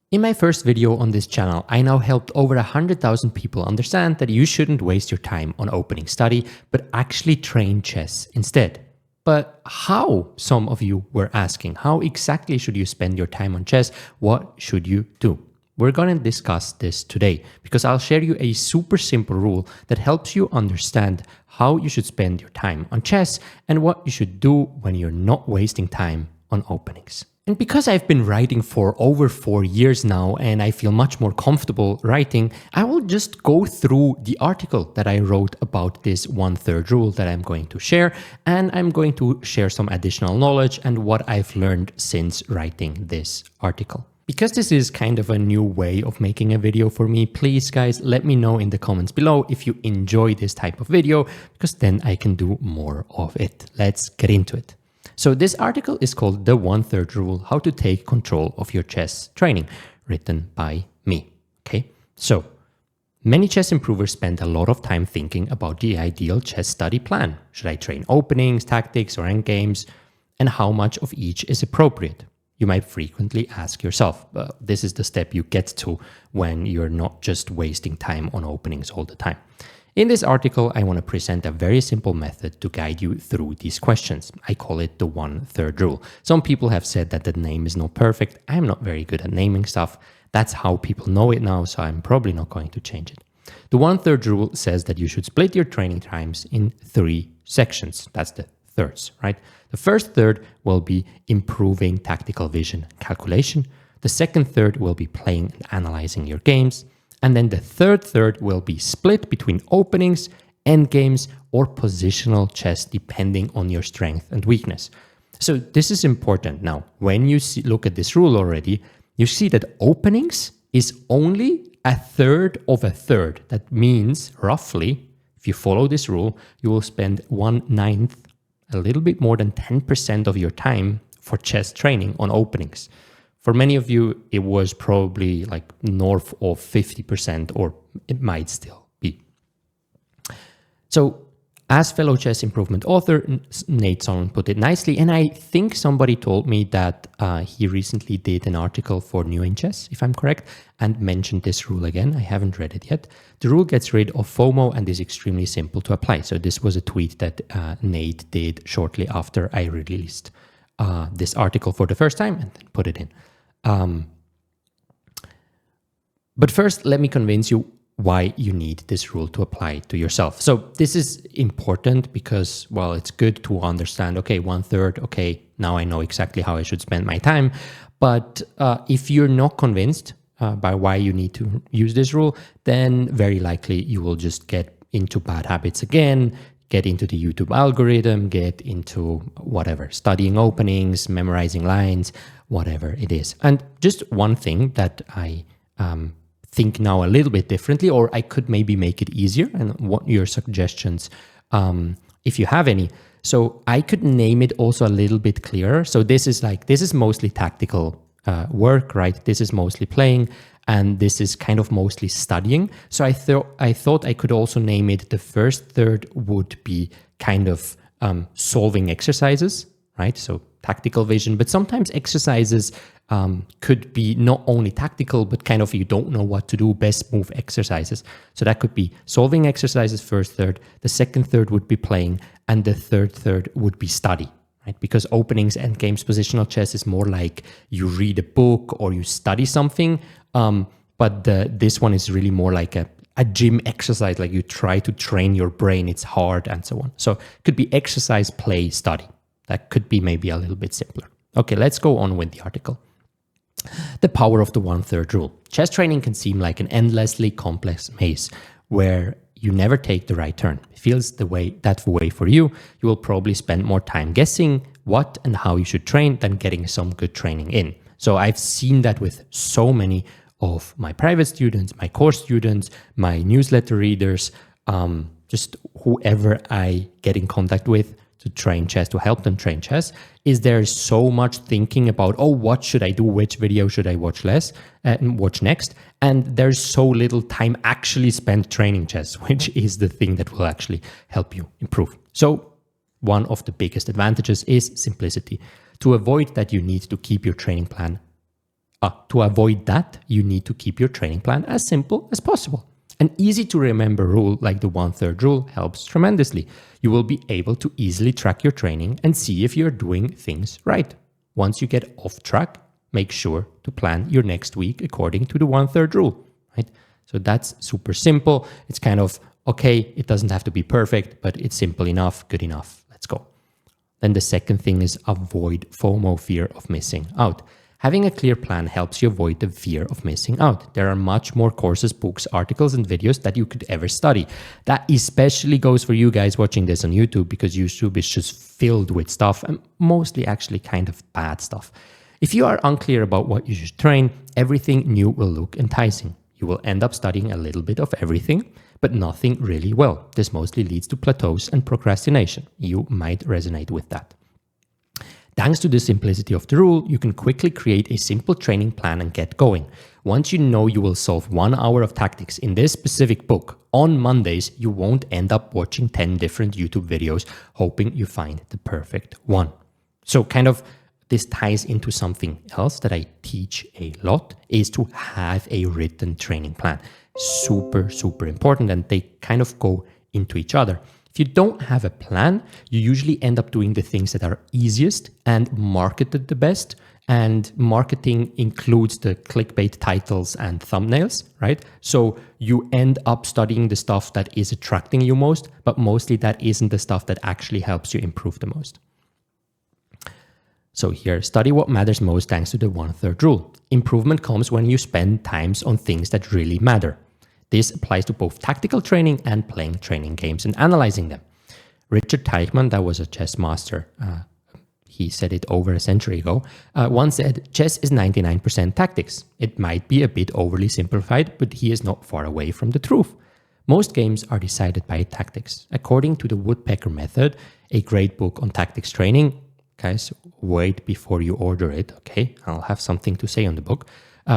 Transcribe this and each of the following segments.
In my first video on this channel, I now helped over 100,000 people understand that you shouldn't waste your time on opening study, but actually train chess instead. But how, some of you were asking, how exactly should you spend your time on chess? What should you do? We're going to discuss this today because I'll share you a super simple rule that helps you understand how you should spend your time on chess and what you should do when you're not wasting time on openings. And because I've been writing for over 4 years now and I feel much more comfortable writing, I will just go through the article that I wrote about this 1/3 rule that I'm going to share, and I'm going to share some additional knowledge and what I've learned since writing this article. Because this is kind of a new way of making a video for me, please guys, let me know in the comments below if you enjoy this type of video, because then I can do more of it. Let's get into it. So this article is called The 1/3 Rule, How to Take Control of Your Chess Training, written by me. Okay, so many chess improvers spend a lot of time thinking about the ideal chess study plan. Should I train openings, tactics, or endgames? And how much of each is appropriate? You might frequently ask yourself, this is the step you get to when you're not just wasting time on openings all the time. In this article, I want to present a very simple method to guide you through these questions. I call it the 1/3 rule. Some people have said that the name is not perfect. I'm not very good at naming stuff. That's how people know it now, so I'm probably not going to change it. The 1/3 rule says that you should split your training times in 3 sections. That's the thirds, right? The first third will be improving tactical vision and calculation. The second third will be playing and analyzing your games. And then the third third will be split between openings, endgames, or positional chess, depending on your strength and weakness. So this is important. Now, when you look at this rule already, you see that openings is only a third of a third. That means roughly, if you follow this rule, you will spend 1/9, a little bit more than 10% of your time for chess training on openings. For many of you, it was probably like north of 50%, or it might still be. So, as fellow chess improvement author Nate Solomon put it nicely, and I think somebody told me that he recently did an article for New in Chess, if I'm correct, and mentioned this rule again. I haven't read it yet. The rule gets rid of FOMO and is extremely simple to apply. So this was a tweet that Nate did shortly after I released this article for the first time and then put it in. But first, let me convince you why you need this rule to apply to yourself. So this is important because, well, it's good to understand, okay, 1/3, okay, now I know exactly how I should spend my time. But if you're not convinced by why you need to use this rule, then very likely you will just get into bad habits again, get into the YouTube algorithm, get into whatever, studying openings, memorizing lines, whatever it is. And just one thing that I think now a little bit differently, or I could maybe make it easier, and what your suggestions, if you have any. So I could name it also a little bit clearer. So this is mostly tactical work, right? This is mostly playing, and this is kind of mostly studying. So I thought I could also name it, the first third would be kind of solving exercises, right? So tactical vision, but sometimes exercises could be not only tactical, but kind of you don't know what to do, best move exercises. So that could be solving exercises, first third. The second third would be playing, and the third third would be study. Right? Because openings, endgames, positional chess is more like you read a book or you study something, but this one is really more like a gym exercise, like you try to train your brain, it's hard and so on. So it could be exercise, play, study. That could be maybe a little bit simpler. Okay, let's go on with the article. The power of the 1/3 rule. Chess training can seem like an endlessly complex maze where you never take the right turn. It feels that way for you. You will probably spend more time guessing what and how you should train than getting some good training in. So I've seen that with so many of my private students, my course students, my newsletter readers, just whoever I get in contact with to train chess, to help them train chess, is there so much thinking about, oh, what should I do? Which video should I watch next? And there's so little time actually spent training chess, which is the thing that will actually help you improve. So one of the biggest advantages is simplicity. To avoid that, you need to keep your training plan To avoid that, you need to keep your training plan as simple as possible. An easy to remember rule like the 1/3 rule helps tremendously. You will be able to easily track your training and see if you're doing things right. Once you get off track, make sure to plan your next week according to the 1/3 rule, right? So that's super simple. It's kind of, okay, it doesn't have to be perfect, but it's simple enough, good enough. Let's go. Then the second thing is avoid FOMO, fear of missing out. Having a clear plan helps you avoid the fear of missing out. There are much more courses, books, articles, and videos that you could ever study. That especially goes for you guys watching this on YouTube, because YouTube is just filled with stuff, and mostly actually kind of bad stuff. If you are unclear about what you should train, everything new will look enticing. You will end up studying a little bit of everything, but nothing really well. This mostly leads to plateaus and procrastination. You might resonate with that. Thanks to the simplicity of the rule, you can quickly create a simple training plan and get going. Once you know you will solve 1 hour of tactics in this specific book on Mondays, you won't end up watching 10 different YouTube videos hoping you find the perfect one. So kind of this ties into something else that I teach a lot, is to have a written training plan. Super, super important, and they kind of go into each other. If you don't have a plan, you usually end up doing the things that are easiest and marketed the best. And marketing includes the clickbait titles and thumbnails, right? So you end up studying the stuff that is attracting you most, but mostly that isn't the stuff that actually helps you improve the most. So here, study what matters most thanks to the 1/3 rule. Improvement comes when you spend times on things that really matter. This applies to both tactical training and playing training games and analyzing them. Richard Teichmann, that was a chess master, he said it over a century ago, once said, chess is 99% tactics. It might be a bit overly simplified, but he is not far away from the truth. Most games are decided by tactics. According to the Woodpecker Method, a great book on tactics training, guys, wait before you order it, okay? I'll have something to say on the book.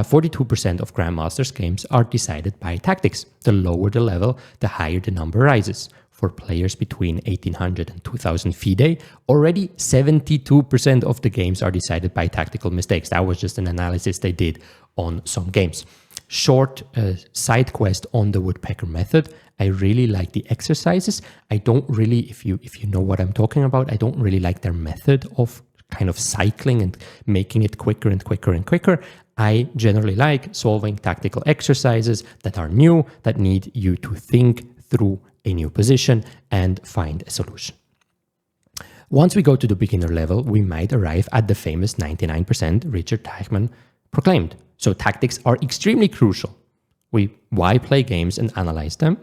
42% of Grandmaster's games are decided by tactics. The lower the level, the higher the number rises. For players between 1800 and 2000 FIDE, already 72% of the games are decided by tactical mistakes. That was just an analysis they did on some games. Short side quest on the Woodpecker Method. I really like the exercises. I don't really, if you know what I'm talking about, I don't really like their method of kind of cycling and making it quicker and quicker and quicker. I generally like solving tactical exercises that are new, that need you to think through a new position and find a solution. Once we go to the beginner level, we might arrive at the famous 99% Richard Teichmann proclaimed. So tactics are extremely crucial. Why play games and analyze them?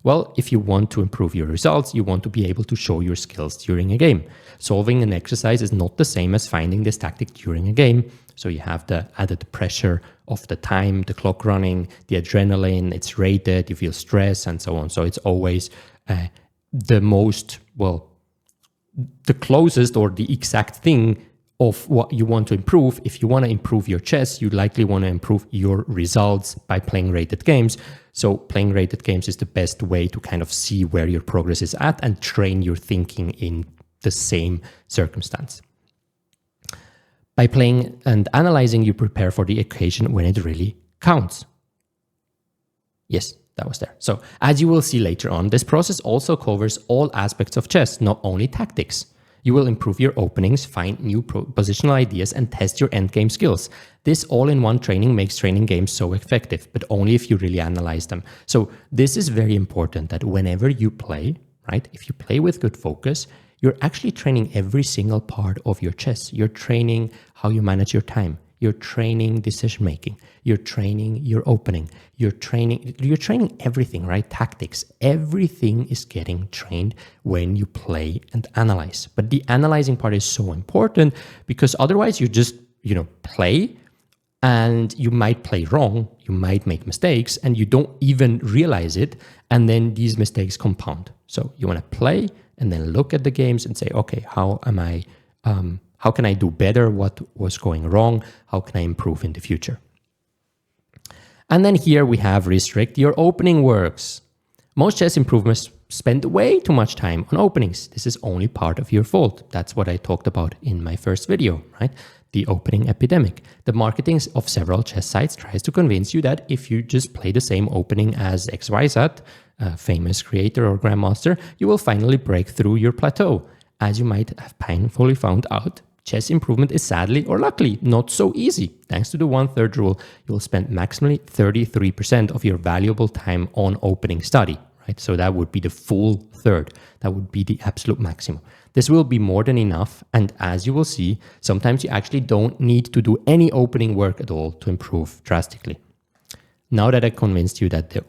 Well, if you want to improve your results, you want to be able to show your skills during a game. Solving an exercise is not the same as finding this tactic during a game. So you have the added pressure of the time, the clock running, the adrenaline, it's rated, you feel stress and so on. So it's always the closest or the exact thing of what you want to improve. If you want to improve your chess, you likely want to improve your results by playing rated games. So playing rated games is the best way to kind of see where your progress is at and train your thinking in the same circumstance. By playing and analyzing, you prepare for the occasion when it really counts. Yes, that was there. So as you will see later on, this process also covers all aspects of chess, not only tactics. You will improve your openings, find new positional ideas, and test your endgame skills. This all-in-one training makes training games so effective, but only if you really analyze them. So this is very important that whenever you play, right, if you play with good focus, you're actually training every single part of your chess. You're training how you manage your time. You're training decision-making. You're training your opening. You're training everything, right? Tactics. Everything is getting trained when you play and analyze. But the analyzing part is so important because otherwise you just, play and you might play wrong. You might make mistakes and you don't even realize it. And then these mistakes compound. So you want to play and then look at the games and say, okay, how can I do better? What was going wrong? How can I improve in the future? And then here we have restrict your opening works. Most chess improvers spend way too much time on openings. This is only part of your fault. That's what I talked about in my first video, right? The opening epidemic. The marketing of several chess sites tries to convince you that if you just play the same opening as XYZ, a famous creator or grandmaster, you will finally break through your plateau. As you might have painfully found out, chess improvement is sadly or luckily not so easy. Thanks to the 1/3 rule, you will spend maximally 33% of your valuable time on opening study, right? So that would be the full third. That would be the absolute maximum. This will be more than enough, and as you will see, sometimes you actually don't need to do any opening work at all to improve drastically. Now that I convinced you that the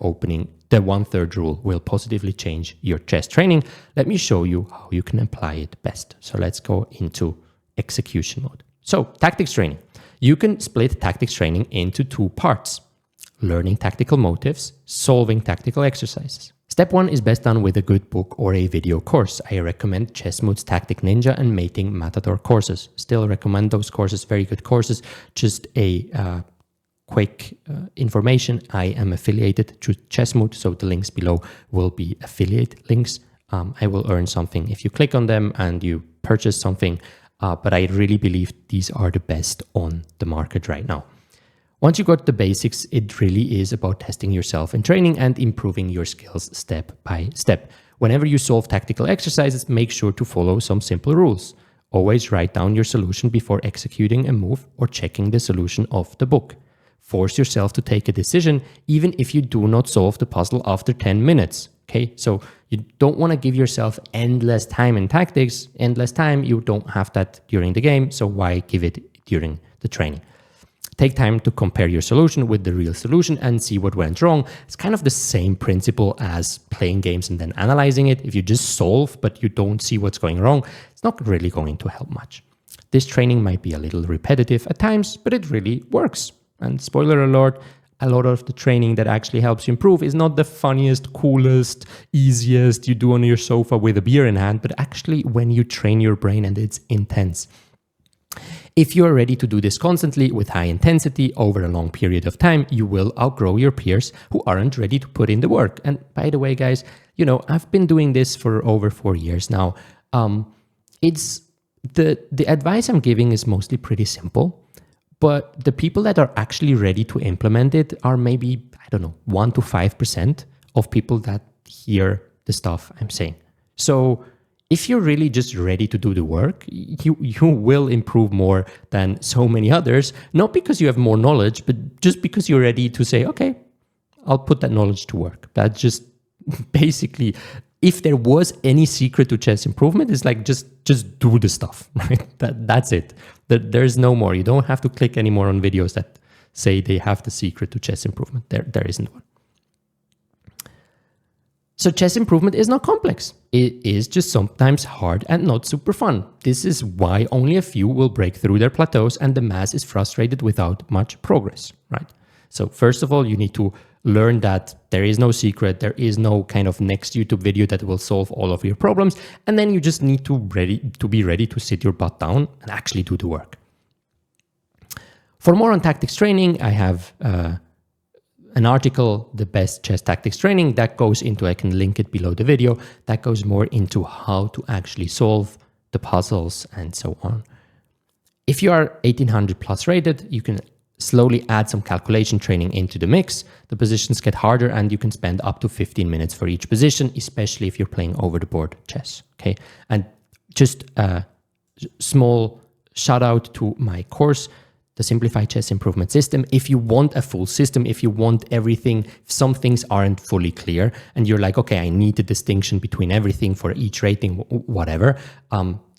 1/3 rule will positively change your chess training, let me show you how you can apply it best. So let's go into execution mode. So tactics training. You can split tactics training into 2 parts: learning tactical motives, solving tactical exercises. Step 1 is best done with a good book or a video course. I recommend Chessmood's Tactic Ninja and Mating Matador courses. Still recommend those courses, very good courses. Just a quick information, I am affiliated to Chessmood, so the links below will be affiliate links. I will earn something if you click on them and you purchase something, but I really believe these are the best on the market right now. Once you got the basics, it really is about testing yourself in training and improving your skills step by step. Whenever you solve tactical exercises, make sure to follow some simple rules. Always write down your solution before executing a move or checking the solution of the book. Force yourself to take a decision, even if you do not solve the puzzle after 10 minutes. Okay, so you don't want to give yourself endless time in tactics. Endless time, you don't have that during the game, so why give it during the training? Take time to compare your solution with the real solution and see what went wrong. It's kind of the same principle as playing games and then analyzing it. If you just solve, but you don't see what's going wrong, it's not really going to help much. This training might be a little repetitive at times, but it really works. And spoiler alert, a lot of the training that actually helps you improve is not the funniest, coolest, easiest you do on your sofa with a beer in hand, but actually when you train your brain and it's intense. If you are ready to do this constantly with high intensity over a long period of time, you will outgrow your peers who aren't ready to put in the work. And by the way, guys, you know, I've been doing this for over 4 years now. It's the advice I'm giving is mostly pretty simple, but the people that are actually ready to implement it are maybe, I don't know, 1 to 5% of people that hear the stuff I'm saying. So if you're really just ready to do the work, you will improve more than so many others, not because you have more knowledge, but just because you're ready to say, okay, I'll put that knowledge to work. That's just basically, if there was any secret to chess improvement, it's like just do the stuff, right? That's it. There's no more. You don't have to click anymore on videos that say they have the secret to chess improvement. There isn't one. So chess improvement is not complex. It is just sometimes hard and not super fun. This is why only a few will break through their plateaus and the mass is frustrated without much progress, right? So first of all, you need to learn that there is no secret. There is no kind of next YouTube video that will solve all of your problems. And then you just need to be ready to sit your butt down and actually do the work. For more on tactics training, I have an article, The Best Chess Tactics Training, that goes into, I can link it below the video, that goes more into how to actually solve the puzzles and so on. If you are 1800 plus rated, you can slowly add some calculation training into the mix. The positions get harder and you can spend up to 15 minutes for each position, especially if you're playing over the board chess, okay? And just a small shout out to my course, the Simplified Chess Improvement System. If you want a full system, if you want everything, if some things aren't fully clear and you're like, okay, I need the distinction between everything for each rating, whatever,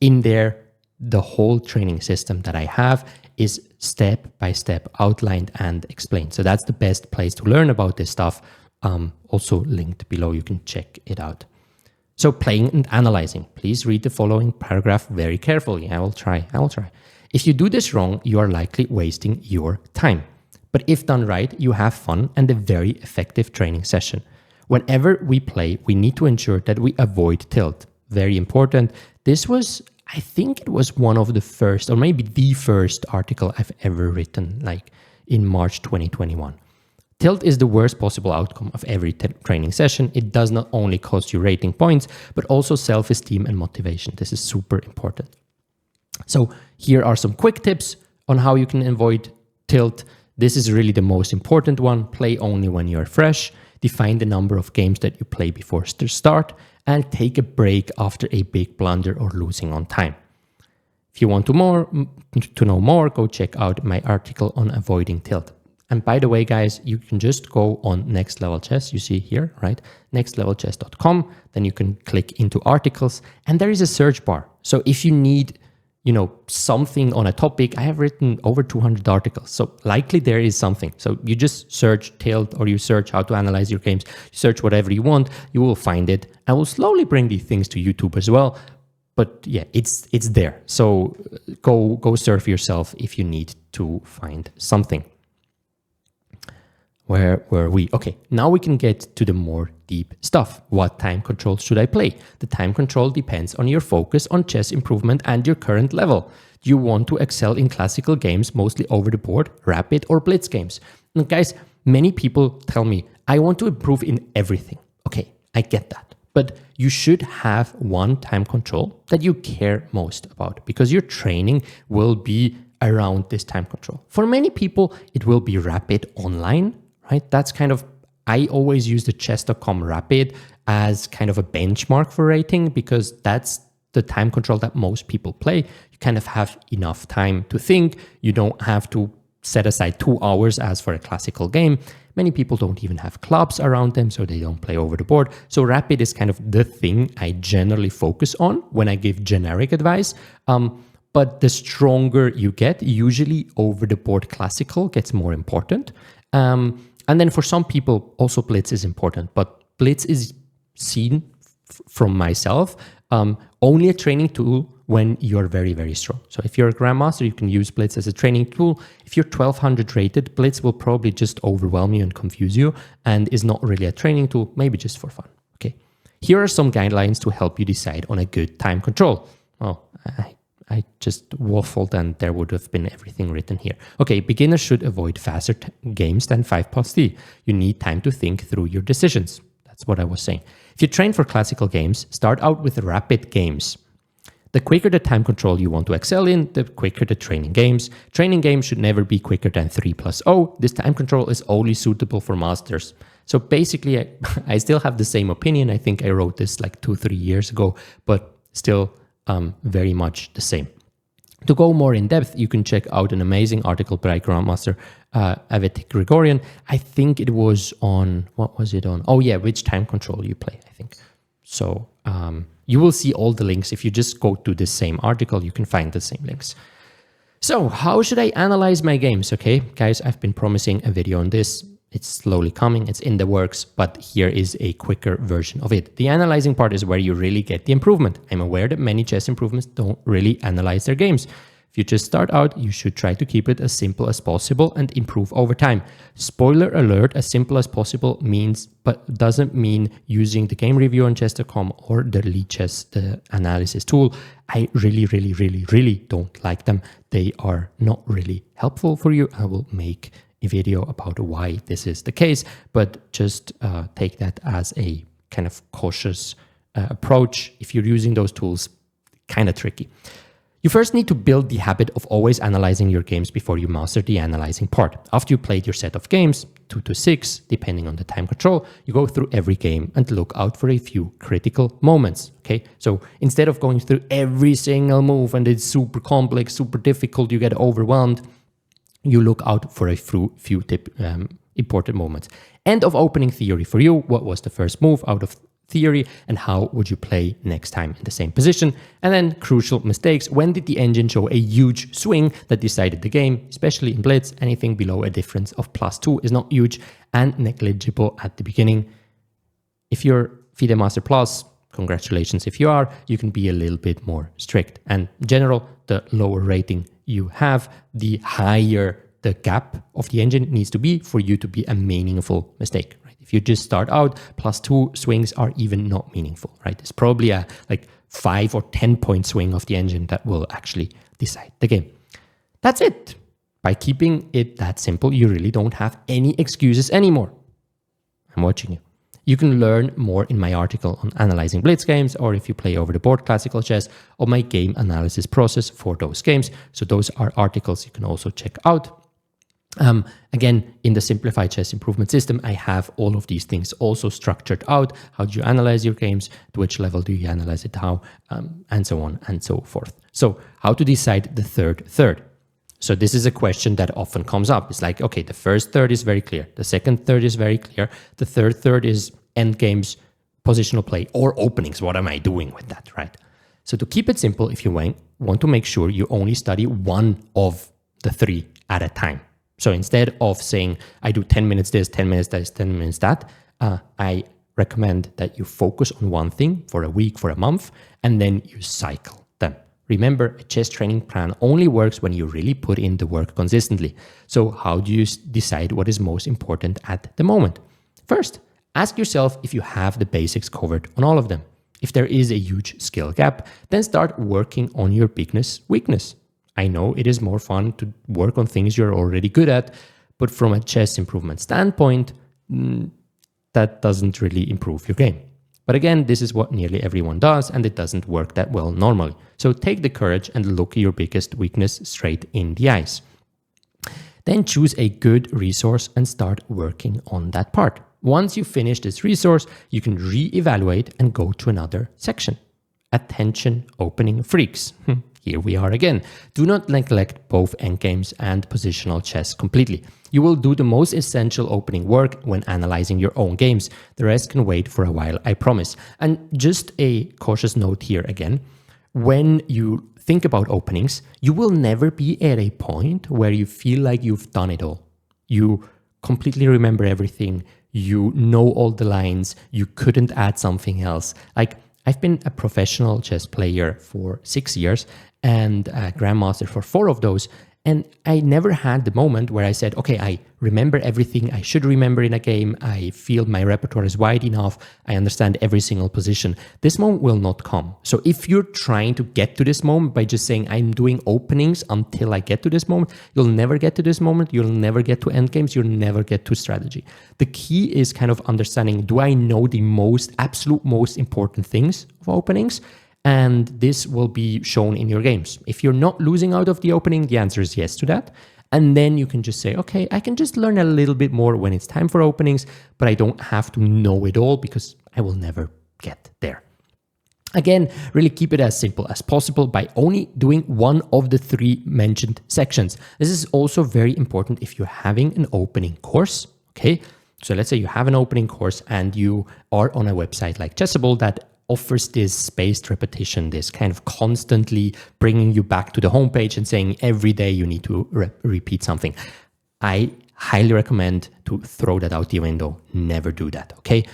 in there, the whole training system that I have is step by step outlined and explained. So that's the best place to learn about this stuff. Also linked below, you can check it out. So playing and analyzing, please read the following paragraph very carefully. I will try. If you do this wrong, you are likely wasting your time. But if done right, you have fun and a very effective training session. Whenever we play, we need to ensure that we avoid tilt. Very important. This was, I think it was one of the first, or maybe the first article I've ever written, like in March 2021. Tilt is the worst possible outcome of every training session. It does not only cost you rating points, but also self-esteem and motivation. This is super important. So here are some quick tips on how you can avoid tilt. This is really the most important one. Play only when you're fresh. Define the number of games that you play before start, and take a break after a big blunder or losing on time. If you want to know more, go check out my article on avoiding tilt. And by the way, guys, you can just go on Next Level Chess. You see here, right? nextlevelchess.com. Then you can click into articles, and there is a search bar. So if you need, something on a topic, I have written over 200 articles. So likely there is something. So you just search tilt, or you search how to analyze your games. You search whatever you want, you will find it. I will slowly bring these things to YouTube as well. But yeah, it's there. So go surf yourself if you need to find something. Where were we? Okay, now we can get to the more deep stuff. What time control should I play? The time control depends on your focus on chess improvement and your current level. Do you want to excel in classical games, mostly over the board, rapid or blitz games? And guys, many people tell me, I want to improve in everything. Okay, I get that. But you should have one time control that you care most about, because your training will be around this time control. For many people, it will be rapid online. Right? That's kind of, I always use the chess.com rapid as kind of a benchmark for rating, because that's the time control that most people play. You kind of have enough time to think. You don't have to set aside 2 hours as for a classical game. Many people don't even have clubs around them, so they don't play over the board. So rapid is kind of the thing I generally focus on when I give generic advice. But the stronger you get, usually over the board classical gets more important. And then for some people, also blitz is important, but blitz is seen from myself only a training tool when you're very, very strong. So if you're a Grandmaster, you can use blitz as a training tool. If you're 1200 rated, blitz will probably just overwhelm you and confuse you, and is not really a training tool, maybe just for fun. Okay, here are some guidelines to help you decide on a good time control. Oh, I just waffled and there would have been everything written here. Okay, beginners should avoid faster games than 5+3. You need time to think through your decisions. That's what I was saying. If you train for classical games, start out with rapid games. The quicker the time control you want to excel in, the quicker the training games. Training games should never be quicker than 3+0. This time control is only suitable for masters. So basically, I still have the same opinion. I think I wrote this like 2-3 years ago, but still very much the same. To go more in depth, you can check out an amazing article by Grandmaster Avet Gregorian. I think it was on, what was it on? Oh yeah, which time control you play, I think. So you will see all the links. If you just go to the same article, you can find the same links. So how should I analyze my games? Okay, guys, I've been promising a video on this. It's slowly coming, it's in the works, but here is a quicker version of it. The analyzing part is where you really get the improvement. I'm aware that many chess improvements don't really analyze their games. If you just start out, you should try to keep it as simple as possible and improve over time. Spoiler alert, as simple as possible means, but doesn't mean using the game review on chess.com or the Lichess, the analysis tool. I really don't like them. They are not really helpful for you. I will make a video about why this is the case, but just take that as a kind of cautious approach. If you're using those tools, kind of tricky. You first need to build the habit of always analyzing your games before you master the analyzing part. After you played your set of games, 2 to 6, depending on the time control, you go through every game and look out for a few critical moments. Okay, so instead of going through every single move and it's super complex, super difficult, you get overwhelmed, you look out for a few important moments. End of opening theory for you. What was the first move out of theory and how would you play next time in the same position? And then crucial mistakes. When did the engine show a huge swing that decided the game? Especially in blitz, anything below a difference of +2 is not huge and negligible at the beginning. If you're FIDE Master Plus, congratulations. If you are, you can be a little bit more strict. And in general, the lower rating you have, the higher the gap of the engine needs to be for you to be a meaningful mistake. Right? If you just start out, +2 swings are even not meaningful. Right? It's probably a like 5 or 10 point swing of the engine that will actually decide the game. That's it. By keeping it that simple, you really don't have any excuses anymore. I'm watching you. You can learn more in my article on analyzing blitz games, or if you play over the board classical chess, or my game analysis process for those games. So those are articles you can also check out. Again, in the simplified chess improvement system, I have all of these things also structured out. How do you analyze your games? To which level do you analyze it? How? And so on and so forth. So how to decide the third? So this is a question that often comes up. It's like, okay, the first third is very clear. The second third is very clear. The third is endgames, positional play, or openings. What am I doing with that, right? So to keep it simple, if you want to make sure you only study one of the three at a time. So instead of saying, I do 10 minutes this, 10 minutes this, 10 minutes that, I recommend that you focus on one thing for a week, for a month, and then you cycle them. Remember, a chess training plan only works when you really put in the work consistently. So how do you decide what is most important at the moment? First, ask yourself if you have the basics covered on all of them. If there is a huge skill gap, then start working on your biggest weakness. I know it is more fun to work on things you're already good at, but from a chess improvement standpoint, that doesn't really improve your game. But again, this is what nearly everyone does, and it doesn't work that well normally. So take the courage and look your biggest weakness straight in the eyes. Then choose a good resource and start working on that part. Once you finish this resource, you can re-evaluate and go to another section. Attention opening freaks. Here we are again. Do not neglect both endgames and positional chess completely. You will do the most essential opening work when analyzing your own games. The rest can wait for a while, I promise. And just a cautious note here again. When you think about openings, you will never be at a point where you feel like you've done it all. You completely remember everything. You know all the lines. You couldn't add something else. Like, I've been a professional chess player for 6 years and a Grandmaster for 4 of those. And I never had the moment where I said, okay, I remember everything I should remember in a game. I feel my repertoire is wide enough. I understand every single position. This moment will not come. So if you're trying to get to this moment by just saying, I'm doing openings until I get to this moment, you'll never get to this moment. You'll never get to endgames. You'll never get to strategy. The key is kind of understanding, do I know the absolute most important things of openings? And this will be shown in your games. If you're not losing out of the opening, the answer is yes to that. And then you can just say, okay, I can just learn a little bit more when it's time for openings, but I don't have to know it all because I will never get there. Again, really keep it as simple as possible by only doing one of the 3 mentioned sections. This is also very important if you're having an opening course, okay? So let's say you have an opening course and you are on a website like Chessable that offers this spaced repetition, this kind of constantly bringing you back to the homepage and saying every day you need to repeat something. I highly recommend to throw that out the window. Never do that, okay?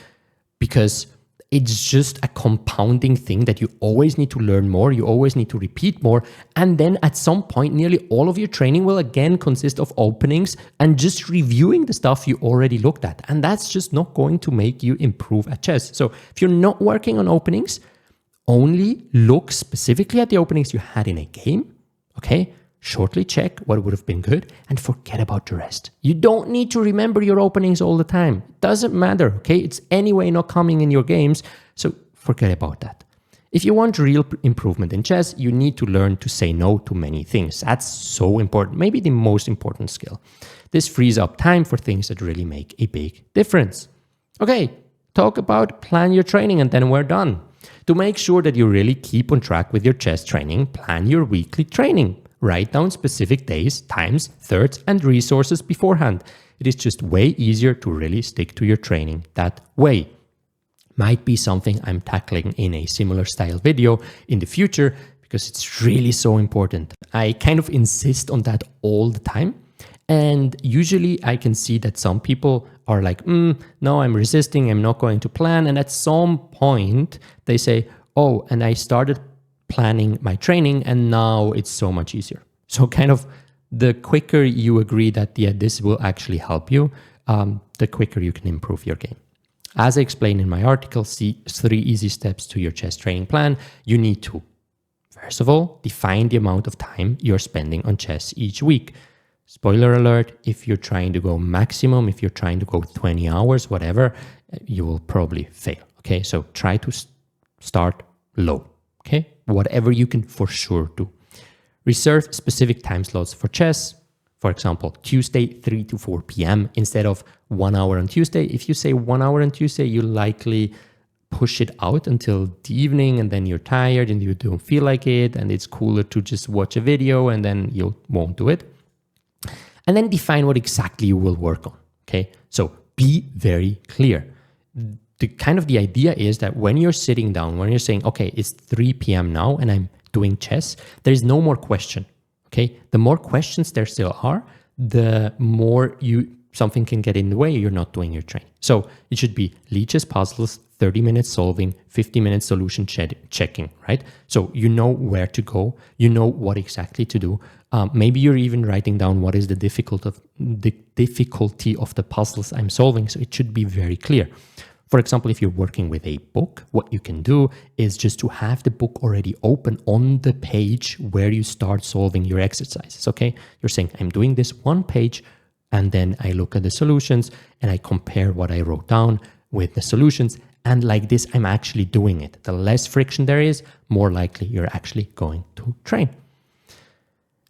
Because it's just a compounding thing that you always need to learn more, you always need to repeat more, and then at some point, nearly all of your training will again consist of openings and just reviewing the stuff you already looked at. And that's just not going to make you improve at chess. So if you're not working on openings, only look specifically at the openings you had in a game, okay? Shortly check what would have been good and forget about the rest. You don't need to remember your openings all the time. It doesn't matter, okay? It's anyway not coming in your games, so forget about that. If you want real improvement in chess, you need to learn to say no to many things. That's so important, maybe the most important skill. This frees up time for things that really make a big difference. Okay, talk about plan your training and then we're done. To make sure that you really keep on track with your chess training, plan your weekly training. Write down specific days, times, thirds, and resources beforehand. It is just way easier to really stick to your training that way. Might be something I'm tackling in a similar style video in the future because it's really so important. I kind of insist on that all the time. And usually I can see that some people are like, no, I'm resisting, I'm not going to plan. And at some point they say, oh, and I started planning my training and now it's so much easier. So kind of the quicker you agree that, yeah, this will actually help you, the quicker you can improve your game. As I explained in my article, see 3 easy steps to your chess training plan. You need to, first of all, define the amount of time you're spending on chess each week. Spoiler alert, if you're trying to go maximum, if you're trying to go 20 hours, whatever, you will probably fail. Okay, so try to start low. Okay, whatever you can for sure do. Reserve specific time slots for chess. For example, Tuesday, 3 to 4 p.m. instead of 1 hour on Tuesday. If you say 1 hour on Tuesday, you likely push it out until the evening and then you're tired and you don't feel like it and it's cooler to just watch a video and then you won't do it. And then define what exactly you will work on. Okay, so be very clear. The idea is that when you're sitting down, when you're saying, okay, it's 3 p.m. now and I'm doing chess, there is no more question. Okay, the more questions there still are, the more something can get in the way, you're not doing your training. So it should be lead chess puzzles, 30 minutes solving, 50 minutes solution checking, right? So you know where to go, you know what exactly to do. Maybe you're even writing down what is the difficulty of the puzzles I'm solving, so it should be very clear. For example, if you're working with a book, what you can do is just to have the book already open on the page where you start solving your exercises, okay? You're saying, I'm doing this one page, and then I look at the solutions, and I compare what I wrote down with the solutions, and like this, I'm actually doing it. The less friction there is, more likely you're actually going to train.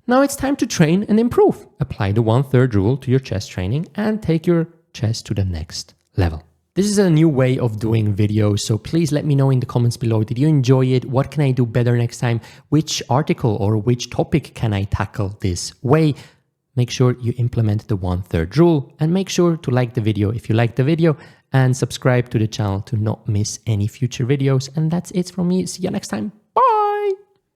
Now it's time to train and improve. Apply the 1/3 rule to your chess training and take your chess to the next level. This is a new way of doing videos, so please let me know in the comments below. Did you enjoy it? What can I do better next time? Which article or which topic can I tackle this way? Make sure you implement the 1/3 rule and make sure to like the video if you like the video and subscribe to the channel to not miss any future videos. And that's it from me. See you next time.